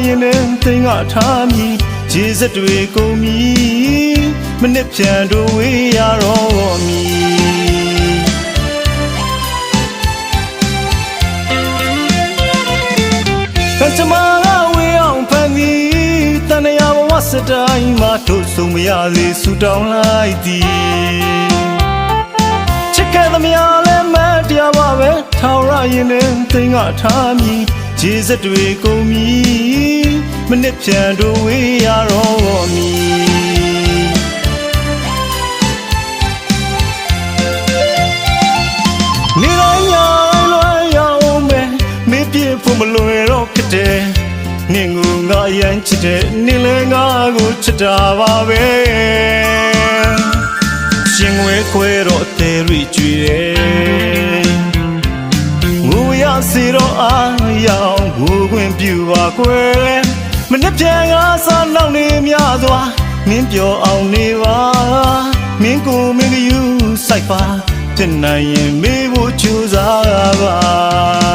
ရင်နဲ့သိငါထားမည်ခြေစက်တွေကုန်မည်မနစ်ပြန်တို့ဝေးရတော့မည်ကံမကဝေးအောင်ဖန်သည်တန်ရာဘဝစတိုင်းမှာတို့ဆုံးမရစေဆူတောင်းလိုက်သည်ချစ်ခဲ့သမျှလည်းမတရားပါပဲထောင်ရရင်နဲ့သိငါထားမည်ခြေစက်တွေကုန်မည်မနစ်ပြန်တို့ဝေးရတော့မည်နေတိုင်းညလွယ်ရအောင်ပဲမေးပြဖို့မလွယ်တော့ဖြစ်တယ်နင်ကိုငါရမ်းချစ်တယ်နင်လည်းငါကိုချစ်တာပါပဲရှင်ဝဲခွဲတော့အသေးရိကျွေတယ်ငိုရစီတော့အားရအောင်ငိုခွင့်ပြုပါကွယ်မနှက်ပြန်ကားစားနောက်နေများစွာမင်းပြောအောင်နေပါမင်းကိုမင်းကယူစိုက်ပါဖြစ်နိုင်ရင်မေးဖို့ကြိုးစားပါ